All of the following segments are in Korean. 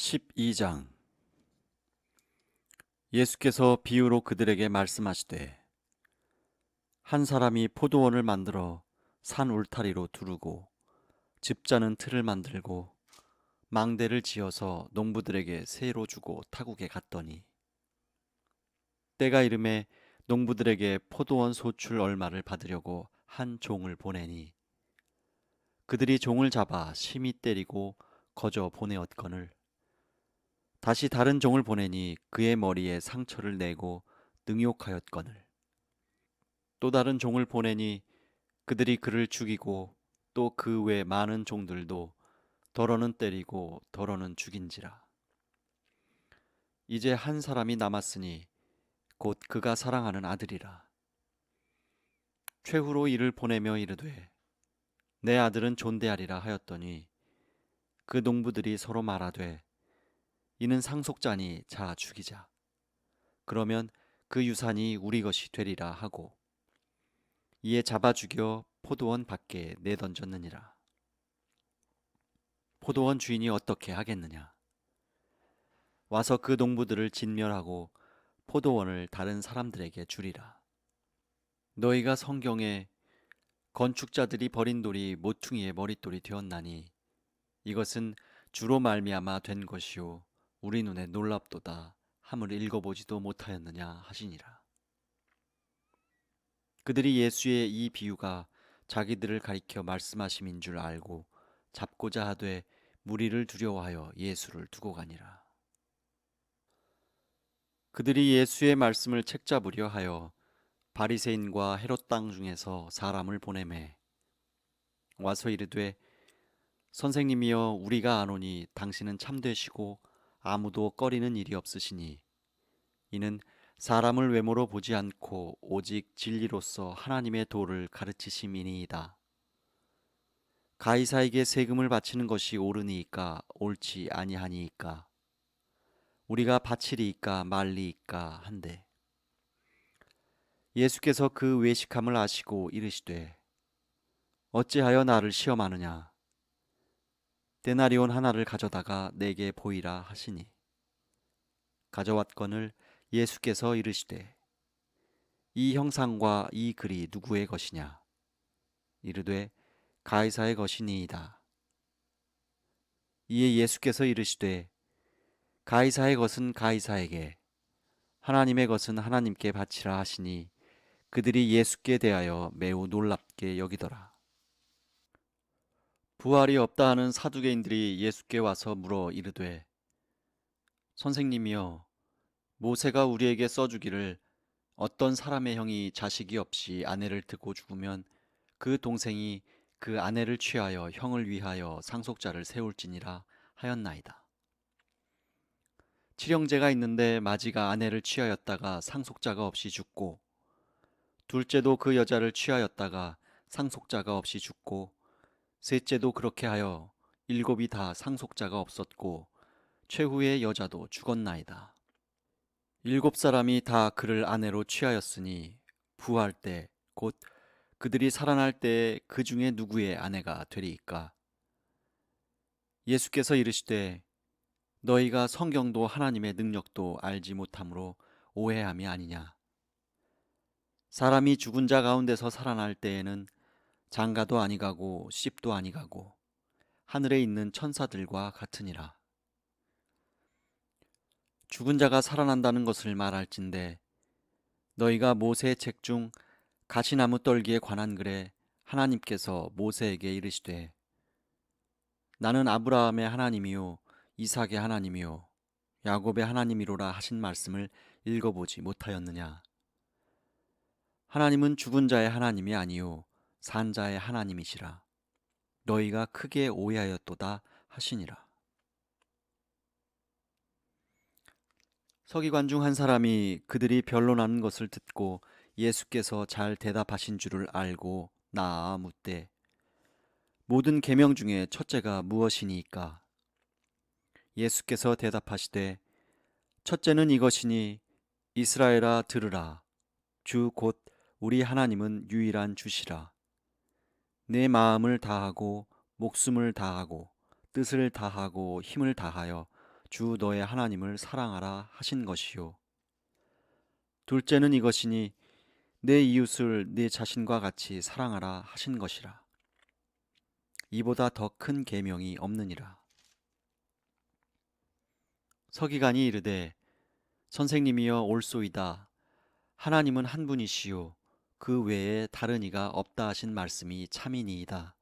12장. 예수께서 비유로 그들에게 말씀하시되, 한 사람이 포도원을 만들어 산 울타리로 두르고 집자는 틀을 만들고 망대를 지어서 농부들에게 세로 주고 타국에 갔더니, 때가 이름에 농부들에게 포도원 소출 얼마를 받으려고 한 종을 보내니, 그들이 종을 잡아 심히 때리고 거저 보내었거늘, 다시 다른 종을 보내니 그의 머리에 상처를 내고 능욕하였거늘, 또 다른 종을 보내니 그들이 그를 죽이고 또 그 외 많은 종들도 더러는 때리고 더러는 죽인지라. 이제 한 사람이 남았으니 곧 그가 사랑하는 아들이라. 최후로 이를 보내며 이르되, 내 아들은 존대하리라 하였더니, 그 농부들이 서로 말하되, 이는 상속자니 자 죽이자. 그러면 그 유산이 우리 것이 되리라 하고, 이에 잡아 죽여 포도원 밖에 내던졌느니라. 포도원 주인이 어떻게 하겠느냐? 와서 그 농부들을 진멸하고 포도원을 다른 사람들에게 주리라. 너희가 성경에 건축자들이 버린 돌이 모퉁이의 머릿돌이 되었나니 이것은 주로 말미암아 된 것이요 우리 눈에 놀랍도다 함을 읽어보지도 못하였느냐 하시니라. 그들이 예수의 이 비유가 자기들을 가리켜 말씀하심인 줄 알고 잡고자 하되 무리를 두려워하여 예수를 두고 가니라. 그들이 예수의 말씀을 책잡으려 하여 바리새인과 헤롯 땅 중에서 사람을 보내매, 와서 이르되, 선생님이여, 우리가 아노니 당신은 참되시고 아무도 꺼리는 일이 없으시니 이는 사람을 외모로 보지 않고 오직 진리로서 하나님의 도를 가르치심이니이다. 가이사에게 세금을 바치는 것이 옳으니이까 옳지 아니하니이까, 우리가 바치리이까 말리이까 한데, 예수께서 그 외식함을 아시고 이르시되, 어찌하여 나를 시험하느냐? 데나리온 하나를 가져다가 내게 보이라 하시니, 가져왔거늘 예수께서 이르시되, 이 형상과 이 글이 누구의 것이냐? 이르되, 가이사의 것이니이다. 이에 예수께서 이르시되, 가이사의 것은 가이사에게, 하나님의 것은 하나님께 바치라 하시니, 그들이 예수께 대하여 매우 놀랍게 여기더라. 부활이 없다 하는 사두개인들이 예수께 와서 물어 이르되, 선생님이여, 모세가 우리에게 써주기를 어떤 사람의 형이 자식이 없이 아내를 듣고 죽으면 그 동생이 그 아내를 취하여 형을 위하여 상속자를 세울지니라 하였나이다. 칠형제가 있는데 마지가 아내를 취하였다가 상속자가 없이 죽고, 둘째도 그 여자를 취하였다가 상속자가 없이 죽고, 셋째도 그렇게 하여 일곱이 다 상속자가 없었고 최후의 여자도 죽었나이다. 일곱 사람이 다 그를 아내로 취하였으니 부활 때 곧 그들이 살아날 때에 그 중에 누구의 아내가 되리이까? 예수께서 이르시되, 너희가 성경도 하나님의 능력도 알지 못함으로 오해함이 아니냐? 사람이 죽은 자 가운데서 살아날 때에는 장가도 아니가고 씹도 아니가고 하늘에 있는 천사들과 같으니라. 죽은 자가 살아난다는 것을 말할진대, 너희가 모세의 책 중 가시나무 떨기에 관한 글에 하나님께서 모세에게 이르시되, 나는 아브라함의 하나님이요 이삭의 하나님이요 야곱의 하나님이로라 하신 말씀을 읽어보지 못하였느냐? 하나님은 죽은 자의 하나님이 아니요 산 자의 하나님이시라. 너희가 크게 오해하였도다 하시니라. 서기관 중 한 사람이 그들이 변론하는 것을 듣고 예수께서 잘 대답하신 줄을 알고 나아 묻되, 모든 계명 중에 첫째가 무엇이니이까? 예수께서 대답하시되, 첫째는 이것이니, 이스라엘아 들으라. 주 곧 우리 하나님은 유일한 주시라. 내 마음을 다하고 목숨을 다하고 뜻을 다하고 힘을 다하여 주 너의 하나님을 사랑하라 하신 것이요. 둘째는 이것이니 내 이웃을 내 자신과 같이 사랑하라 하신 것이라. 이보다 더 큰 계명이 없느니라. 서기관이 이르되 선생님이여 옳소이다. 하나님은 한 분이시요 그 외에 다른 이가 없다 하신 말씀이 참이니이다.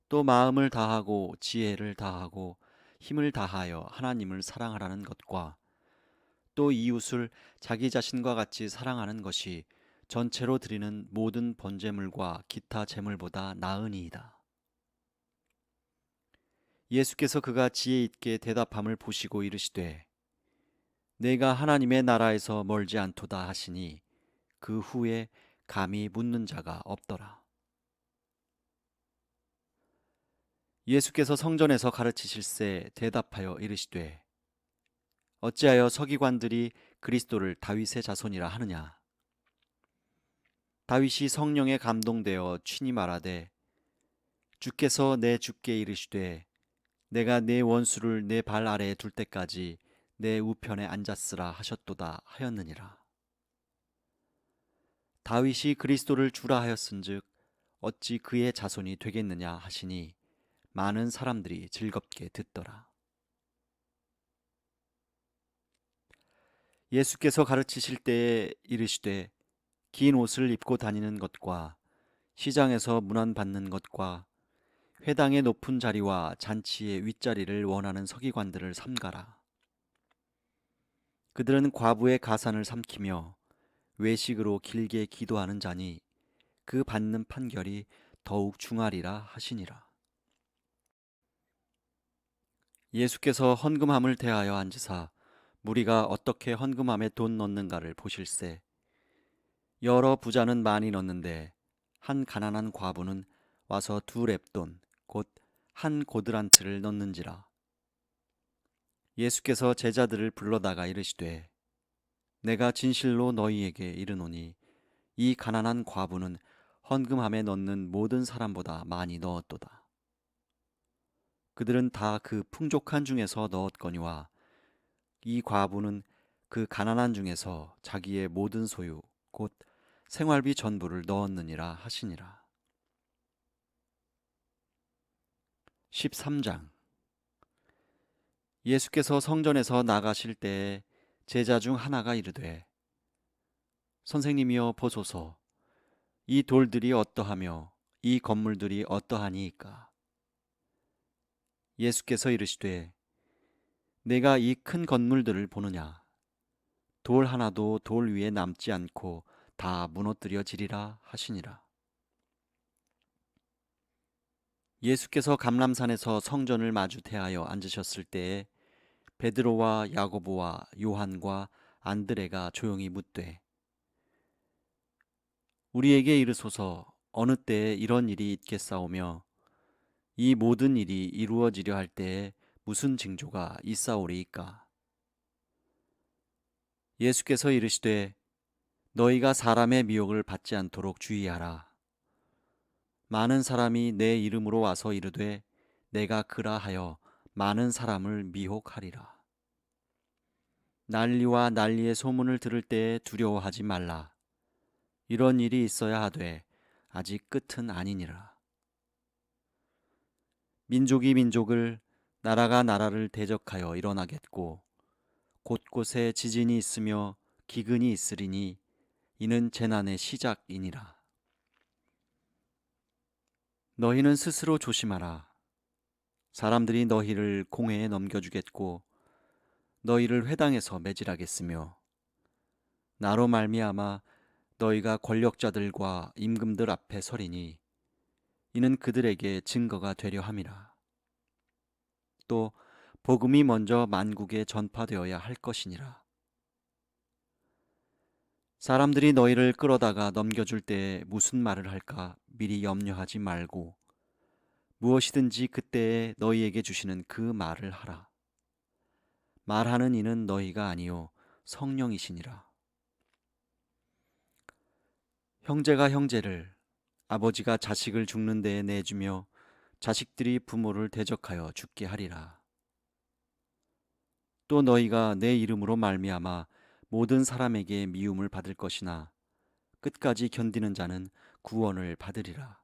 또 마음을 다하고 지혜를 다하고 힘을 다하여 하나님을 사랑하라는 것과 또 이웃을 자기 자신과 같이 사랑하는 것이 전체로 드리는 모든 번제물과 기타 제물보다 나으니이다. 예수께서 그가 지혜 있게 대답함을 보시고 이르시되 내가 하나님의 나라에서 멀지 않도다 하시니 그 후에 감히 묻는 자가 없더라. 예수께서 성전에서 가르치실세 대답하여 이르시되 어찌하여 서기관들이 그리스도를 다윗의 자손이라 하느냐. 다윗이 성령에 감동되어 친히 말하되 주께서 내 주께 이르시되 내가 내 원수를 내 발 아래에 둘 때까지 내 우편에 앉았으라 하셨도다 하였느니라. 다윗이 그리스도를 주라 하였은즉 어찌 그의 자손이 되겠느냐 하시니 많은 사람들이 즐겁게 듣더라. 예수께서 가르치실 때에 이르시되 긴 옷을 입고 다니는 것과 시장에서 문안받는 것과 회당의 높은 자리와 잔치의 윗자리를 원하는 서기관들을 삼가라. 그들은 과부의 가산을 삼키며 외식으로 길게 기도하는 자니 그 받는 판결이 더욱 중하리라 하시니라. 예수께서 헌금함을 대하여 앉으사 무리가 어떻게 헌금함에 돈 넣는가를 보실세. 여러 부자는 많이 넣는데 한 가난한 과부는 와서 2렙돈 곧 한 고드란트를 넣는지라. 예수께서 제자들을 불러다가 이르시되 내가 진실로 너희에게 이르노니 이 가난한 과부는 헌금함에 넣는 모든 사람보다 많이 넣었도다. 그들은 다 그 풍족한 중에서 넣었거니와 이 과부는 그 가난한 중에서 자기의 모든 소유 곧 생활비 전부를 넣었느니라 하시니라. 13장. 예수께서 성전에서 나가실 때에 제자 중 하나가 이르되 선생님이여 보소서 이 돌들이 어떠하며 이 건물들이 어떠하니이까. 예수께서 이르시되 내가 이 큰 건물들을 보느냐. 돌 하나도 돌 위에 남지 않고 다 무너뜨려지리라 하시니라. 예수께서 감람산에서 성전을 마주 대하여 앉으셨을 때에 베드로와 야고보와 요한과 안드레가 조용히 묻되 우리에게 이르소서 어느 때에 이런 일이 있겠사오며 이 모든 일이 이루어지려 할 때에 무슨 징조가 있사오리이까. 예수께서 이르시되 너희가 사람의 미혹을 받지 않도록 주의하라. 많은 사람이 내 이름으로 와서 이르되 내가 그라 하여 많은 사람을 미혹하리라. 난리와 난리의 소문을 들을 때에 두려워하지 말라. 이런 일이 있어야 하되 아직 끝은 아니니라. 민족이 민족을 나라가 나라를 대적하여 일어나겠고 곳곳에 지진이 있으며 기근이 있으리니 이는 재난의 시작이니라. 너희는 스스로 조심하라. 사람들이 너희를 공회에 넘겨주겠고 너희를 회당에서 매질하겠으며 나로 말미암아 너희가 권력자들과 임금들 앞에 서리니 이는 그들에게 증거가 되려 함이라. 또 복음이 먼저 만국에 전파되어야 할 것이니라. 사람들이 너희를 끌어다가 넘겨줄 때에 무슨 말을 할까 미리 염려하지 말고 무엇이든지 그때에 너희에게 주시는 그 말을 하라. 말하는 이는 너희가 아니요 성령이시니라. 형제가 형제를 아버지가 자식을 죽는 데에 내주며 자식들이 부모를 대적하여 죽게 하리라. 또 너희가 내 이름으로 말미암아 모든 사람에게 미움을 받을 것이나 끝까지 견디는 자는 구원을 받으리라.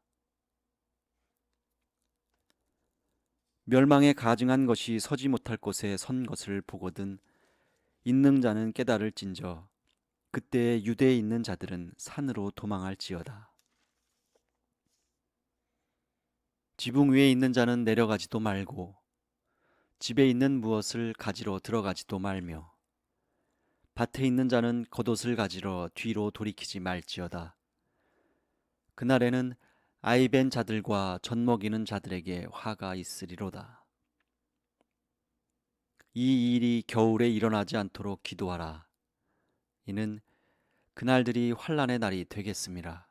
멸망에 가증한 것이 서지 못할 곳에 선 것을 보거든 있는 자는 깨달을진저 그때에 유대에 있는 자들은 산으로 도망할지어다. 지붕 위에 있는 자는 내려가지도 말고 집에 있는 무엇을 가지러 들어가지도 말며 밭에 있는 자는 겉옷을 가지러 뒤로 돌이키지 말지어다. 그날에는 아이벤 자들과 젖먹이는 자들에게 화가 있으리로다. 이 일이 겨울에 일어나지 않도록 기도하라. 이는 그날들이 환난의 날이 되겠습니다.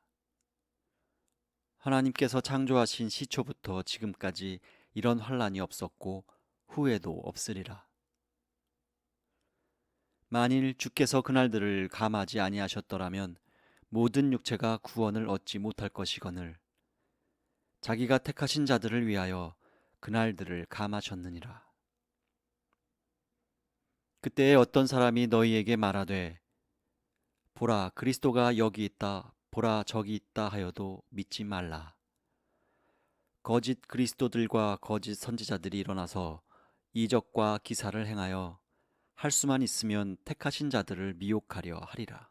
하나님께서 창조하신 시초부터 지금까지 이런 환난이 없었고 후에도 없으리라. 만일 주께서 그날들을 감하지 아니하셨더라면 모든 육체가 구원을 얻지 못할 것이거늘 자기가 택하신 자들을 위하여 그날들을 감하셨느니라. 그때에 어떤 사람이 너희에게 말하되 보라 그리스도가 여기 있다 보라 저기 있다 하여도 믿지 말라. 거짓 그리스도들과 거짓 선지자들이 일어나서 이적과 기사를 행하여 할 수만 있으면 택하신 자들을 미혹하려 하리라.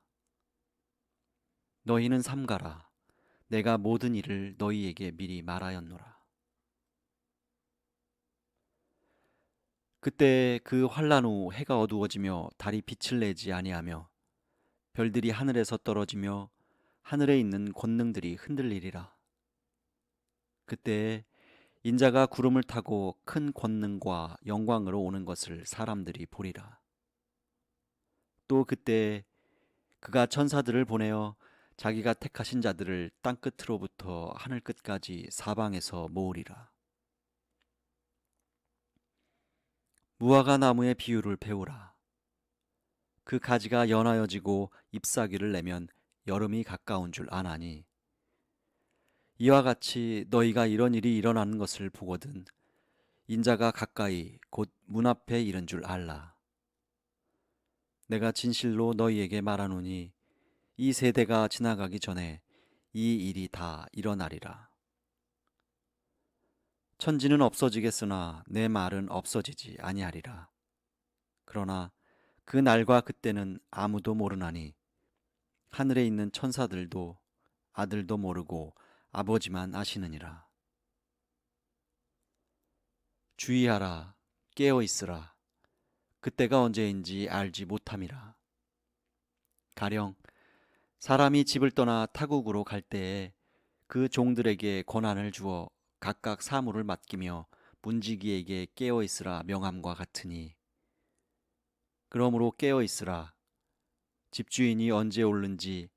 너희는 삼가라. 내가 모든 일을 너희에게 미리 말하였노라. 그때 그 환난 후 해가 어두워지며 달이 빛을 내지 아니하며 별들이 하늘에서 떨어지며 하늘에 있는 권능들이 흔들리리라. 그때에 인자가 구름을 타고 큰 권능과 영광으로 오는 것을 사람들이 보리라. 또 그때에 그가 천사들을 보내어 자기가 택하신 자들을 땅 끝으로부터 하늘 끝까지 사방에서 모으리라. 무화과 나무의 비유를 배우라. 그 가지가 연하여지고 잎사귀를 내면 여름이 가까운 줄 아나니 이와 같이 너희가 이런 일이 일어나는 것을 보거든 인자가 가까이 곧 문 앞에 이른 줄 알라. 내가 진실로 너희에게 말하노니 이 세대가 지나가기 전에 이 일이 다 일어나리라. 천지는 없어지겠으나 내 말은 없어지지 아니하리라. 그러나 그 날과 그때는 아무도 모르나니 하늘에 있는 천사들도 아들도 모르고 아버지만 아시느니라. 주의하라 깨어 있으라 그때가 언제인지 알지 못함이라. 가령 사람이 집을 떠나 타국으로 갈 때에 그 종들에게 권한을 주어 각각 사물을 맡기며 문지기에게 깨어 있으라 명함과 같으니 그러므로 깨어 있으라 집주인이 언제 올는지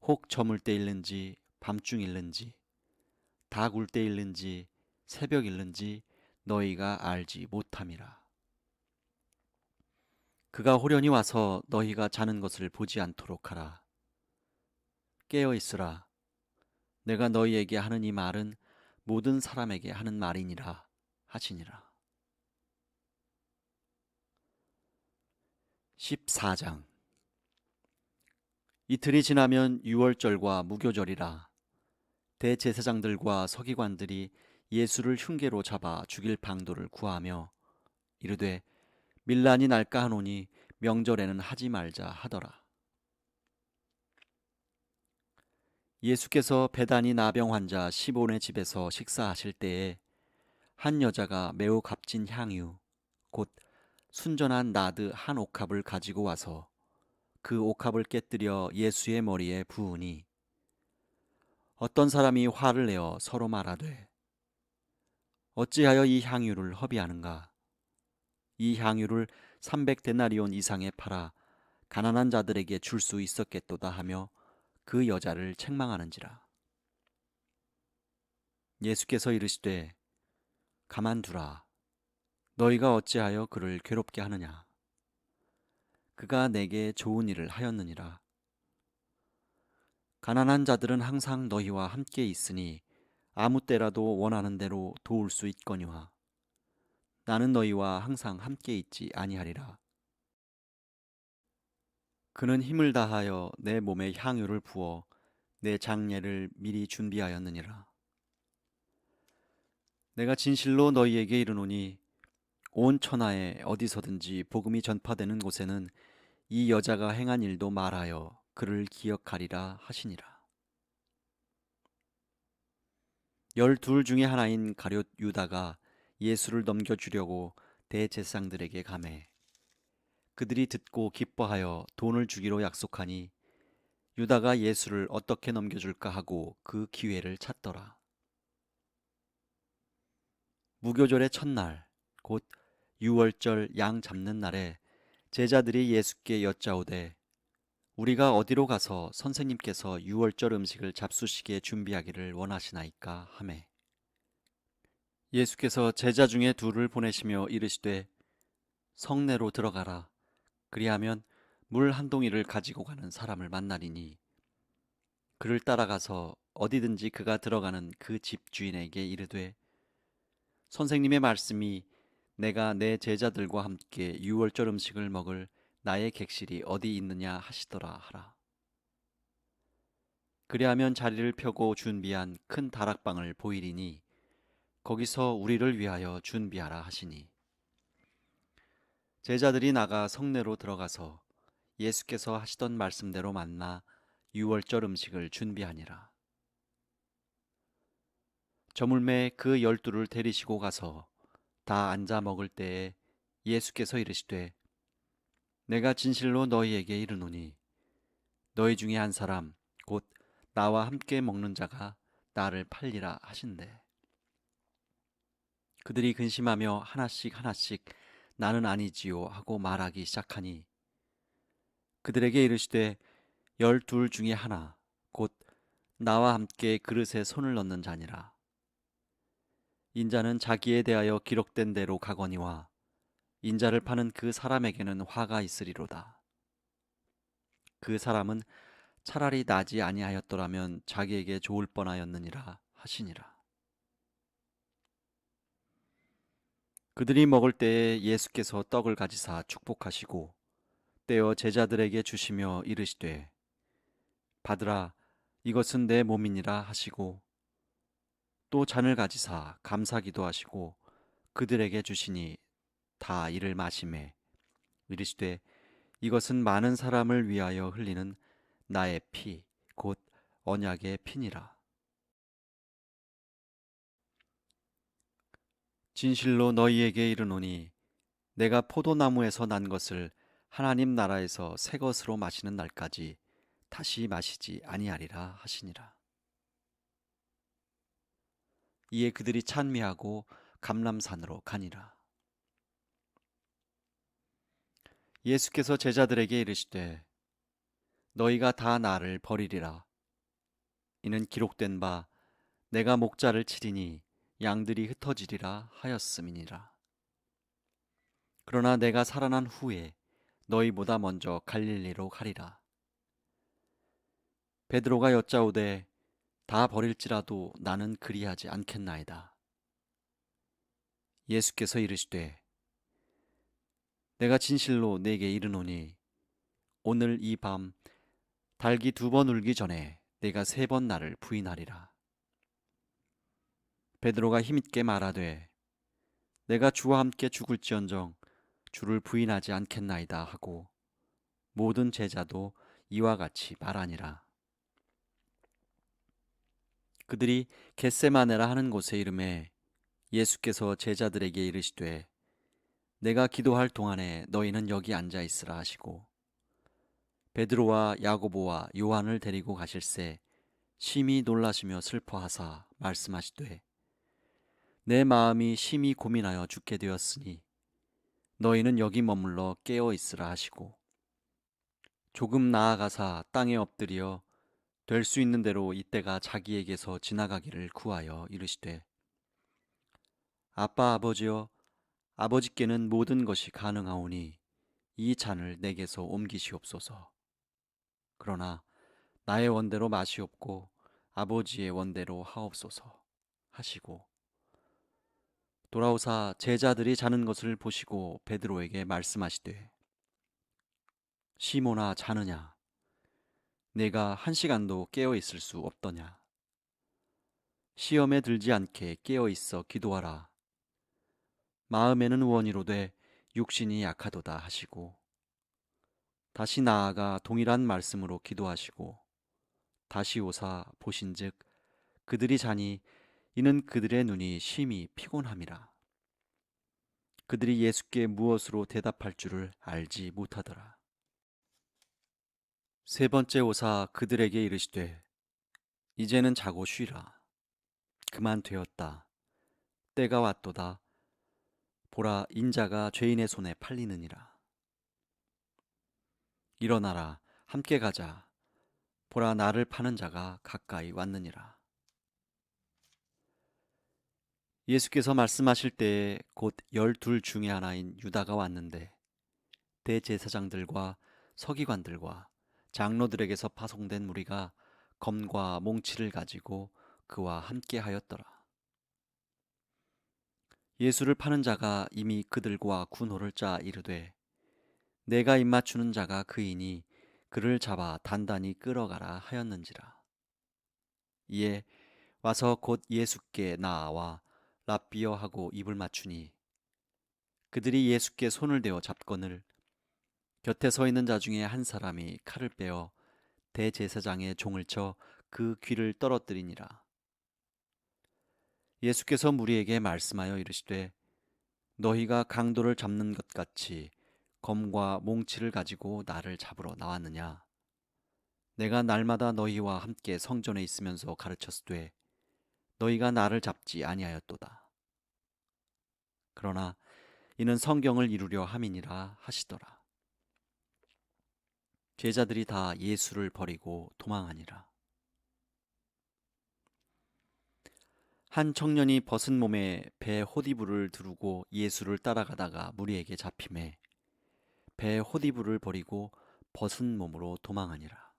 혹 저물 때일는지 밤중일는지 닭 울 때일는지 새벽일는지 너희가 알지 못함이라. 그가 호련히 와서 너희가 자는 것을 보지 않도록 하라. 깨어 있으라. 내가 너희에게 하는 이 말은 모든 사람에게 하는 말이니라 하시니라. 14장. 이틀이 지나면 유월절과 무교절이라. 대제사장들과 서기관들이 예수를 흉계로 잡아 죽일 방도를 구하며 이르되 밀란이 날까 하노니 명절에는 하지 말자 하더라. 예수께서 베다니 나병 환자 시몬의 집에서 식사하실 때에 한 여자가 매우 값진 향유 곧 순전한 나드 한 옥합을 가지고 와서 그 옥합을 깨뜨려 예수의 머리에 부으니 어떤 사람이 화를 내어 서로 말하되 어찌하여 이 향유를 허비하는가. 이 향유를 300데나리온 이상에 팔아 가난한 자들에게 줄 수 있었겠도다 하며 그 여자를 책망하는지라. 예수께서 이르시되 가만두라. 너희가 어찌하여 그를 괴롭게 하느냐. 그가 내게 좋은 일을 하였느니라. 가난한 자들은 항상 너희와 함께 있으니 아무 때라도 원하는 대로 도울 수 있거니와 나는 너희와 항상 함께 있지 아니하리라. 그는 힘을 다하여 내 몸에 향유를 부어 내 장례를 미리 준비하였느니라. 내가 진실로 너희에게 이르노니 온 천하에 어디서든지 복음이 전파되는 곳에는 이 여자가 행한 일도 말하여 그를 기억하리라 하시니라. 12 중에 하나인 가룟 유다가 예수를 넘겨주려고 대제사장들에게 가매 그들이 듣고 기뻐하여 돈을 주기로 약속하니 유다가 예수를 어떻게 넘겨줄까 하고 그 기회를 찾더라. 무교절의 첫날 곧 유월절 양 잡는 날에 제자들이 예수께 여짜오되 우리가 어디로 가서 선생님께서 유월절 음식을 잡수시게 준비하기를 원하시나이까 하매 예수께서 제자 중에 둘을 보내시며 이르시되 성내로 들어가라. 그리하면 물 한 동이를 가지고 가는 사람을 만나리니 그를 따라가서 어디든지 그가 들어가는 그 집 주인에게 이르되 선생님의 말씀이 내가 내 제자들과 함께 유월절 음식을 먹을 나의 객실이 어디 있느냐 하시더라 하라. 그리하면 자리를 펴고 준비한 큰 다락방을 보이리니 거기서 우리를 위하여 준비하라 하시니 제자들이 나가 성내로 들어가서 예수께서 하시던 말씀대로 만나 유월절 음식을 준비하니라. 저물매 그 12를 데리시고 가서 다 앉아 먹을 때에 예수께서 이르시되 내가 진실로 너희에게 이르노니 너희 중에 한 사람 곧 나와 함께 먹는 자가 나를 팔리라 하신대. 그들이 근심하며 하나씩 하나씩 나는 아니지요 하고 말하기 시작하니 그들에게 이르시되 12 중에 하나 곧 나와 함께 그릇에 손을 넣는 자니라. 인자는 자기에 대하여 기록된 대로 가거니와 인자를 파는 그 사람에게는 화가 있으리로다. 그 사람은 차라리 나지 아니하였더라면 자기에게 좋을 뻔하였느니라 하시니라. 그들이 먹을 때에 예수께서 떡을 가지사 축복하시고 떼어 제자들에게 주시며 이르시되 받으라 이것은 내 몸이니라 하시고 또 잔을 가지사 감사기도 하시고 그들에게 주시니 다 이를 마시매 이르시되 이것은 많은 사람을 위하여 흘리는 나의 피 곧 언약의 피니라. 진실로 너희에게 이르노니 내가 포도나무에서 난 것을 하나님 나라에서 새 것으로 마시는 날까지 다시 마시지 아니하리라 하시니라. 이에 그들이 찬미하고 감람산으로 가니라. 예수께서 제자들에게 이르시되 너희가 다 나를 버리리라. 이는 기록된 바 내가 목자를 치리니 양들이 흩어지리라 하였음이니라. 그러나 내가 살아난 후에 너희보다 먼저 갈릴리로 가리라. 베드로가 여짜오되 다 버릴지라도 나는 그리하지 않겠나이다. 예수께서 이르시되 내가 진실로 네게 이르노니 오늘 이 밤 닭이 2번 울기 전에 내가 3번 나를 부인하리라. 베드로가 힘있게 말하되 내가 주와 함께 죽을지언정 주를 부인하지 않겠나이다 하고 모든 제자도 이와 같이 말하니라. 그들이 겟세마네라 하는 곳에 이르매 예수께서 제자들에게 이르시되 내가 기도할 동안에 너희는 여기 앉아 있으라 하시고 베드로와 야고보와 요한을 데리고 가실새 심히 놀라시며 슬퍼하사 말씀하시되 내 마음이 심히 고민하여 죽게 되었으니 너희는 여기 머물러 깨어 있으라 하시고 조금 나아가사 땅에 엎드려 될 수 있는 대로 이때가 자기에게서 지나가기를 구하여 이르시되 아빠 아버지여 아버지께는 모든 것이 가능하오니 이 잔을 내게서 옮기시옵소서. 그러나 나의 원대로 마시옵고 아버지의 원대로 하옵소서 하시고 돌아오사 제자들이 자는 것을 보시고 베드로에게 말씀하시되 시몬아 자느냐? 내가 1시간도 깨어 있을 수 없더냐? 시험에 들지 않게 깨어 있어 기도하라. 마음에는 원이로되 육신이 약하도다 하시고 다시 나아가 동일한 말씀으로 기도하시고 다시 오사 보신즉 그들이 자니 이는 그들의 눈이 심히 피곤함이라. 그들이 예수께 무엇으로 대답할 줄을 알지 못하더라. 세 번째 오사 그들에게 이르시되 이제는 자고 쉬라. 그만 되었다. 때가 왔도다. 보라 인자가 죄인의 손에 팔리느니라. 일어나라 함께 가자. 보라 나를 파는 자가 가까이 왔느니라. 예수께서 말씀하실 때에 곧 12 중에 하나인 유다가 왔는데 대제사장들과 서기관들과 장로들에게서 파송된 무리가 검과 몽치를 가지고 그와 함께 하였더라. 예수를 파는 자가 이미 그들과 군호를 짜 이르되 내가 입맞추는 자가 그이니 그를 잡아 단단히 끌어가라 하였는지라. 이에 와서 곧 예수께 나아와 랍비여 하고 입을 맞추니 그들이 예수께 손을 대어 잡거늘 곁에 서 있는 자 중에 한 사람이 칼을 빼어 대제사장의 종을 쳐 그 귀를 떨어뜨리니라. 예수께서 무리에게 말씀하여 이르시되 너희가 강도를 잡는 것 같이 검과 몽치를 가지고 나를 잡으러 나왔느냐? 내가 날마다 너희와 함께 성전에 있으면서 가르쳤으되 너희가 나를 잡지 아니하였도다. 그러나 이는 성경을 이루려 함이니라 하시더라. 제자들이 다 예수를 버리고 도망하니라. 한 청년이 벗은 몸에 배 호디부를 두르고 예수를 따라가다가 무리에게 잡히매 배 호디부를 버리고 벗은 몸으로 도망하니라.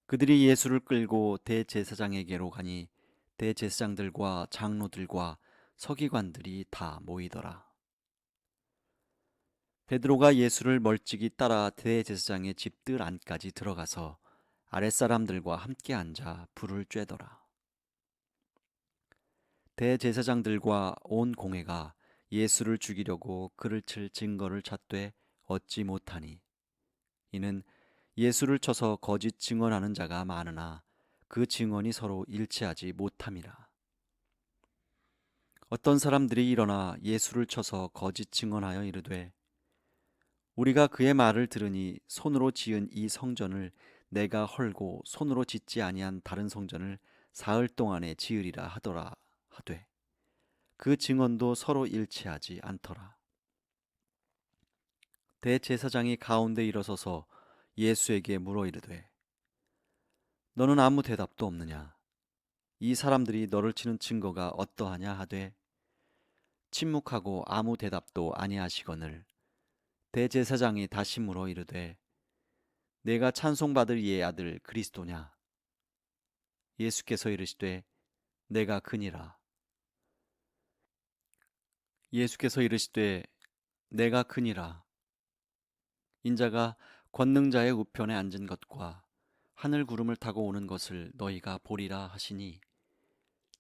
그들이 예수를 끌고 대제사장에게로 가니 대제사장들과 장로들과 서기관들이 다 모이더라. 베드로가 예수를 멀찍이 따라 대제사장의 집들 안까지 들어가서 아랫사람들과 함께 앉아 불을 쬐더라. 대제사장들과 온 공회가 예수를 죽이려고 그를 칠 증거를 찾되 얻지 못하니 이는 예수를 쳐서 거짓 증언하는 자가 많으나 그 증언이 서로 일치하지 못함이라. 어떤 사람들이 일어나 예수를 쳐서 거짓 증언하여 이르되 우리가 그의 말을 들으니 손으로 지은 이 성전을 내가 헐고 손으로 짓지 아니한 다른 성전을 사흘 동안에 지으리라 하더라 하되 그 증언도 서로 일치하지 않더라. 대제사장이 가운데 일어서서 예수에게 물어 이르되 너는 아무 대답도 없느냐? 이 사람들이 너를 치는 증거가 어떠하냐 하되 침묵하고 아무 대답도 아니하시거늘 대제사장이 다시 물어 이르되 내가 찬송받을 이의 아들 그리스도냐? 예수께서 이르시되 내가 그니라. 예수께서 이르시되 내가 그니라. 인자가 권능자의 우편에 앉은 것과 하늘 구름을 타고 오는 것을 너희가 보리라 하시니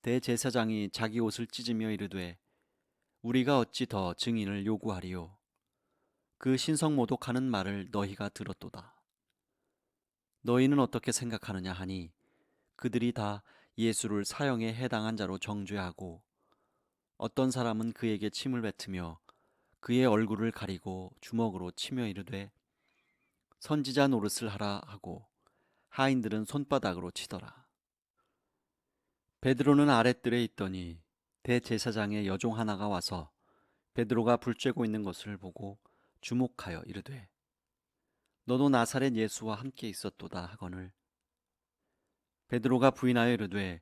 대제사장이 자기 옷을 찢으며 이르되 우리가 어찌 더 증인을 요구하리요? 그 신성모독하는 말을 너희가 들었도다. 너희는 어떻게 생각하느냐 하니 그들이 다 예수를 사형에 해당한 자로 정죄하고 어떤 사람은 그에게 침을 뱉으며 그의 얼굴을 가리고 주먹으로 치며 이르되 선지자 노릇을 하라 하고 하인들은 손바닥으로 치더라. 베드로는 아랫뜰에 있더니 대제사장의 여종 하나가 와서 베드로가 불 쬐고 있는 것을 보고 주목하여 이르되 너도 나사렛 예수와 함께 있었도다 하거늘 베드로가 부인하여 이르되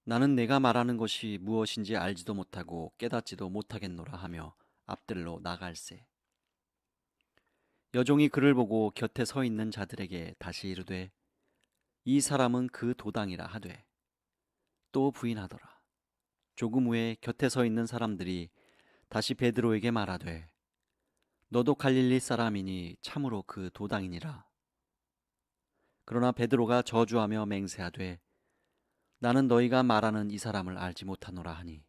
나는 내가 말하는 것이 무엇인지 알지도 못하고 깨닫지도 못하겠노라 하며 앞들로 나갈새. 여종이 그를 보고 곁에 서 있는 자들에게 다시 이르되 이 사람은 그 도당이라 하되 또 부인하더라. 조금 후에 곁에 서 있는 사람들이 다시 베드로에게 말하되 너도 갈릴리 사람이니 참으로 그 도당이니라. 그러나 베드로가 저주하며 맹세하되 나는 너희가 말하는 이 사람을 알지 못하노라 하니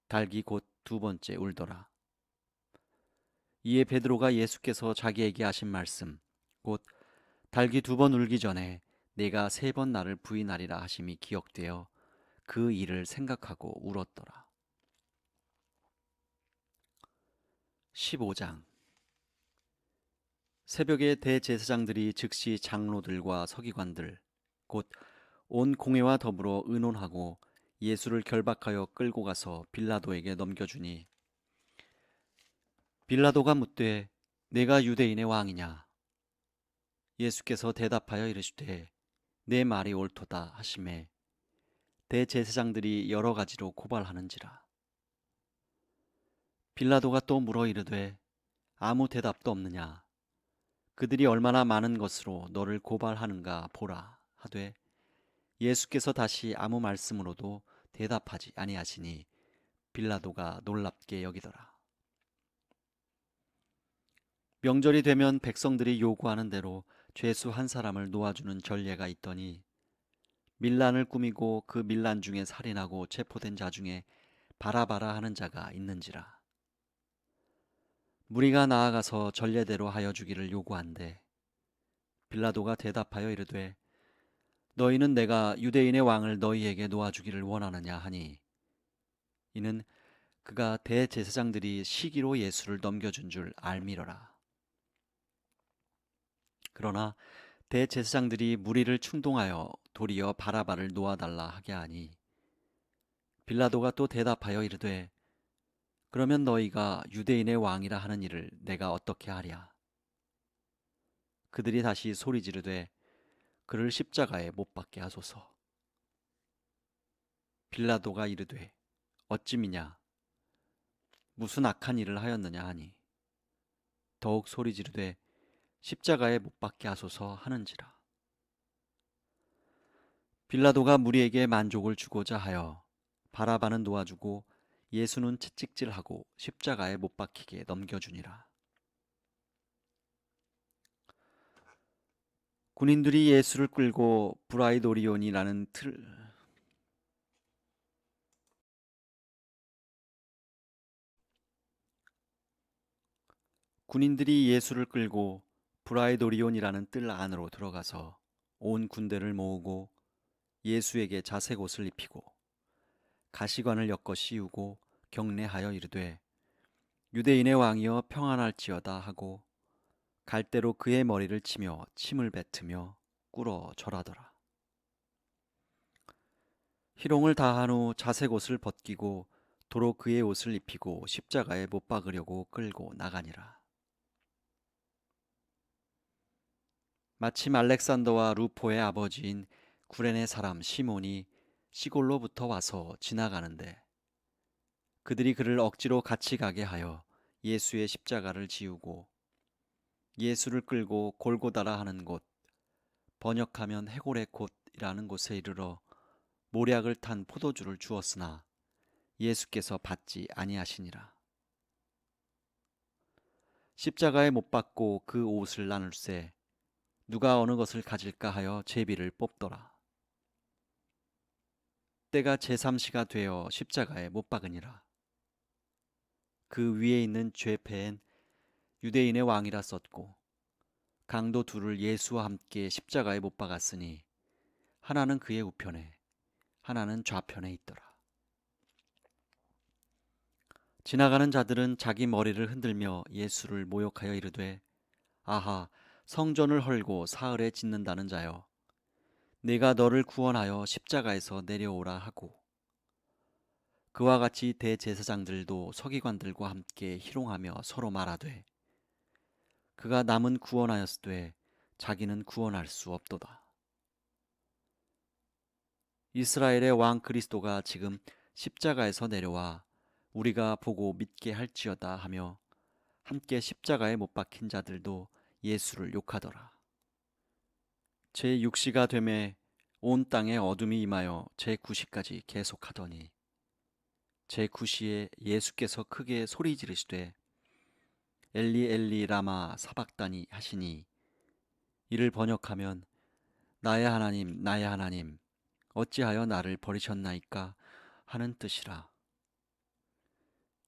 닭이 곧 두 번째 울더라. 이에 베드로가 예수께서 자기에게 하신 말씀 곧 닭이 두 번 울기 전에 내가 세 번 나를 부인하리라 하심이 기억되어 그 일을 생각하고 울었더라. 15장. 새벽에 대제사장들이 즉시 장로들과 서기관들 곧 온 공회와 더불어 의논하고 예수를 결박하여 끌고 가서 빌라도에게 넘겨주니 빌라도가 묻되 내가 유대인의 왕이냐? 예수께서 대답하여 이르시되 내 말이 옳도다 하시매 대제사장들이 여러 가지로 고발하는지라. 빌라도가 또 물어 이르되 아무 대답도 없느냐? 그들이 얼마나 많은 것으로 너를 고발하는가 보라 하되 예수께서 다시 아무 말씀으로도 대답하지 아니하시니 빌라도가 놀랍게 여기더라. 명절이 되면 백성들이 요구하는 대로 죄수 한 사람을 놓아주는 전례가 있더니 밀란을 꾸미고 그 밀란 중에 살인하고 체포된 자 중에 바라바라 하는 자가 있는지라. 무리가 나아가서 전례대로 하여 주기를 요구한대 빌라도가 대답하여 이르되 너희는 내가 유대인의 왕을 너희에게 놓아주기를 원하느냐 하니 이는 그가 대제사장들이 시기로 예수를 넘겨준 줄 알미러라. 그러나 대제사장들이 무리를 충동하여 도리어 바라바를 놓아달라 하게 하니 빌라도가 또 대답하여 이르되 그러면 너희가 유대인의 왕이라 하는 일을 내가 어떻게 하랴? 그들이 다시 소리 지르되 그를 십자가에 못 박게 하소서. 빌라도가 이르되 어찌미냐? 무슨 악한 일을 하였느냐 하니 더욱 소리 지르되 십자가에 못 박게 하소서 하는지라. 빌라도가 무리에게 만족을 주고자 하여 바라바는 놓아주고 예수는 채찍질하고 십자가에 못 박히게 넘겨주니라. 군인들이 예수를 끌고 브라이도리온이라는 군인들이 예수를 끌고 브라이도리온이라는 뜰 안으로 들어가서 온 군대를 모으고 예수에게 자색 옷을 입히고 가시관을 엮어 씌우고 경례하여 이르되 유대인의 왕이여 평안할지어다 하고 갈대로 그의 머리를 치며 침을 뱉으며 꿇어 절하더라. 희롱을 다한 후 자색 옷을 벗기고 도로 그의 옷을 입히고 십자가에 못 박으려고 끌고 나가니라. 마침 알렉산더와 루포의 아버지인 구레네 사람 시몬이 시골로부터 와서 지나가는데 그들이 그를 억지로 같이 가게 하여 예수의 십자가를 지우고 예수를 끌고 골고다라 하는 곳 번역하면 해골의 곳이라는 곳에 이르러 모략을 탄 포도주를 주었으나 예수께서 받지 아니하시니라. 십자가에 못 박고 그 옷을 나눌세 누가 어느 것을 가질까 하여 제비를 뽑더라. 때가 제3시가 되어 십자가에 못 박으니라. 그 위에 있는 죄패엔 유대인의 왕이라 썼고 강도 둘을 예수와 함께 십자가에 못 박았으니 하나는 그의 우편에 하나는 좌편에 있더라. 지나가는 자들은 자기 머리를 흔들며 예수를 모욕하여 이르되 아하 성전을 헐고 사흘에 짓는다는 자여 내가 너를 구원하여 십자가에서 내려오라 하고 그와 같이 대제사장들도 서기관들과 함께 희롱하며 서로 말하되 그가 남은 구원하였으되 자기는 구원할 수 없도다. 이스라엘의 왕 그리스도가 지금 십자가에서 내려와 우리가 보고 믿게 할지어다 하며 함께 십자가에 못 박힌 자들도 예수를 욕하더라. 제6시가 되매 온 땅에 어둠이 임하여 제9시까지 계속하더니 제9시에 예수께서 크게 소리 지르시되 엘리 엘리 라마 사박다니 하시니 이를 번역하면 나의 하나님 어찌하여 나를 버리셨나이까 하는 뜻이라.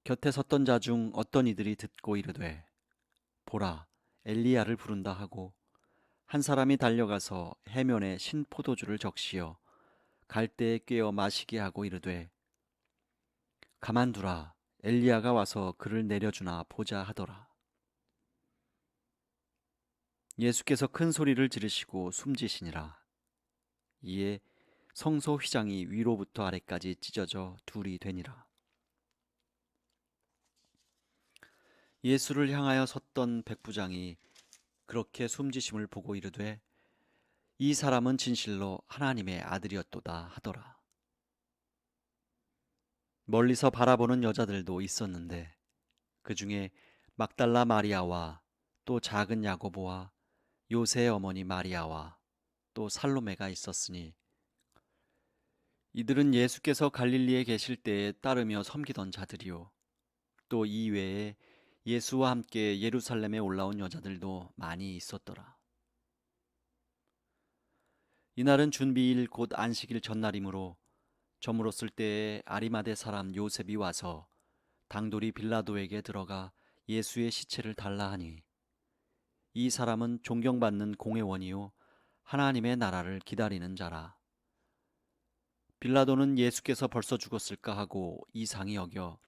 곁에 섰던 자 중 어떤 이들이 듣고 이르되 보라 엘리야를 부른다 하고 한 사람이 달려가서 해면에 신 포도주를 적시어 갈대에 꿰어 마시게 하고 이르되 가만두라 엘리야가 와서 그를 내려주나 보자 하더라. 예수께서 큰 소리를 지르시고 숨지시니라. 이에 성소 휘장이 위로부터 아래까지 찢어져 둘이 되니라. 예수를 향하여 섰던 백부장이 그렇게 숨지심을 보고 이르되 이 사람은 진실로 하나님의 아들이었도다 하더라. 멀리서 바라보는 여자들도 있었는데 그 중에 막달라 마리아와 또 작은 야고보와 요새의 어머니 마리아와 또 살로메가 있었으니 이들은 예수께서 갈릴리에 계실 때에 따르며 섬기던 자들이요 또 이 외에 예수와 함께 예루살렘에 올라온 여자들도 많이 있었더라. 이날은 준비일 곧 안식일 전날이므로 저물었을 때에 아리마대 사람 요셉이 와서 당돌이 빌라도에게 들어가 예수의 시체를 달라 하니 이 사람은 존경받는 공회원이요 하나님의 나라를 기다리는 자라. 빌라도는 예수께서 벌써 죽었을까 하고 이상히 여겨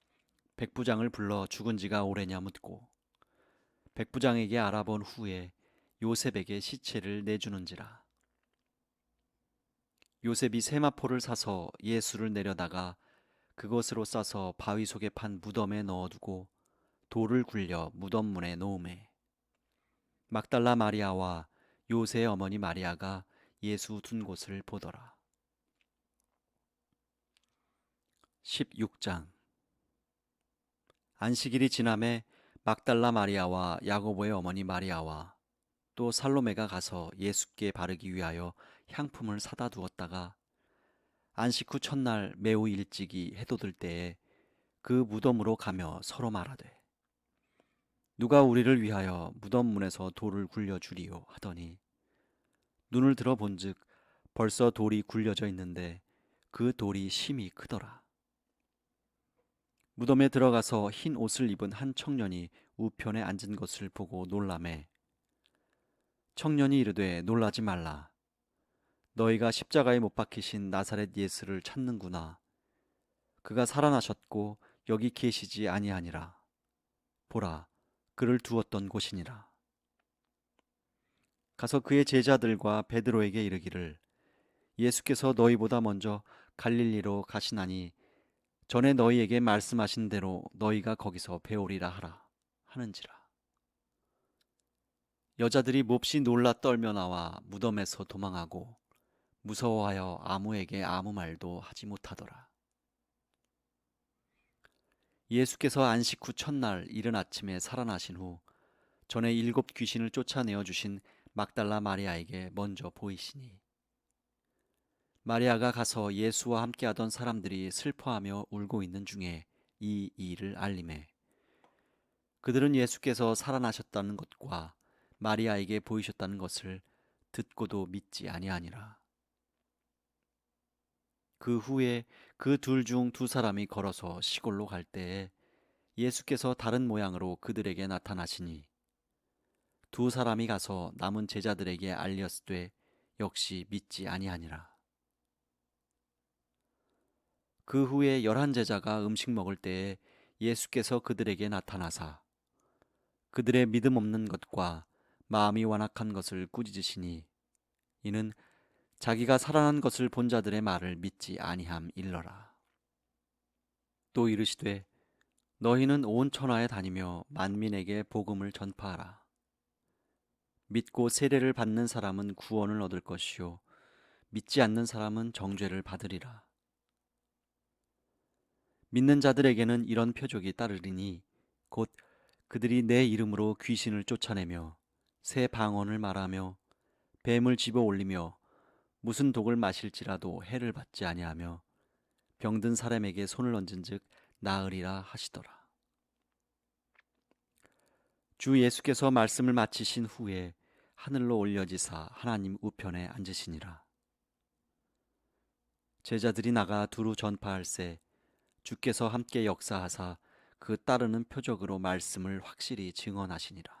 백부장을 불러 죽은 지가 오래냐 묻고 백부장에게 알아본 후에 요셉에게 시체를 내주는지라. 요셉이 세마포를 사서 예수를 내려다가 그것으로 싸서 바위 속에 판 무덤에 넣어두고 돌을 굴려 무덤 문에 놓음에 막달라 마리아와 요새의 어머니 마리아가 예수 둔 곳을 보더라. 16장. 안식일이 지남에 막달라 마리아와 야고보의 어머니 마리아와 또 살로메가 가서 예수께 바르기 위하여 향품을 사다 두었다가 안식 후 첫날 매우 일찍이 해돋을 때에 그 무덤으로 가며 서로 말하되 누가 우리를 위하여 무덤 문에서 돌을 굴려 주리요 하더니 눈을 들어 본즉 벌써 돌이 굴려져 있는데 그 돌이 심히 크더라. 무덤에 들어가서 흰 옷을 입은 한 청년이 우편에 앉은 것을 보고 놀라매 청년이 이르되 놀라지 말라. 너희가 십자가에 못 박히신 나사렛 예수를 찾는구나. 그가 살아나셨고 여기 계시지 아니하니라. 보라, 그를 두었던 곳이니라. 가서 그의 제자들과 베드로에게 이르기를 예수께서 너희보다 먼저 갈릴리로 가시나니 전에 너희에게 말씀하신 대로 너희가 거기서 배우리라 하라 하는지라. 여자들이 몹시 놀라 떨며 나와 무덤에서 도망하고 무서워하여 아무에게 아무 말도 하지 못하더라. 예수께서 안식 후 첫날 이른 아침에 살아나신 후 전에 7 귀신을 쫓아내어 주신 막달라 마리아에게 먼저 보이시니 마리아가 가서 예수와 함께하던 사람들이 슬퍼하며 울고 있는 중에 이 일을 알림해 그들은 예수께서 살아나셨다는 것과 마리아에게 보이셨다는 것을 듣고도 믿지 아니하니라. 그 후에 그 둘 중 2사람이 걸어서 시골로 갈 때에 예수께서 다른 모양으로 그들에게 나타나시니 2사람이 가서 남은 제자들에게 알렸으되 역시 믿지 아니하니라. 그 후에 11제자가 음식 먹을 때에 예수께서 그들에게 나타나사 그들의 믿음 없는 것과 마음이 완악한 것을 꾸짖으시니 이는 자기가 살아난 것을 본 자들의 말을 믿지 아니함 일러라. 또 이르시되 너희는 온 천하에 다니며 만민에게 복음을 전파하라. 믿고 세례를 받는 사람은 구원을 얻을 것이요 믿지 않는 사람은 정죄를 받으리라. 믿는 자들에게는 이런 표적이 따르리니 곧 그들이 내 이름으로 귀신을 쫓아내며 새 방언을 말하며 뱀을 집어 올리며 무슨 독을 마실지라도 해를 받지 아니하며 병든 사람에게 손을 얹은즉 나으리라 하시더라. 주 예수께서 말씀을 마치신 후에 하늘로 올려지사 하나님 우편에 앉으시니라. 제자들이 나가 두루 전파할세 주께서 함께 역사하사 그 따르는 표적으로 말씀을 확실히 증언하시니라.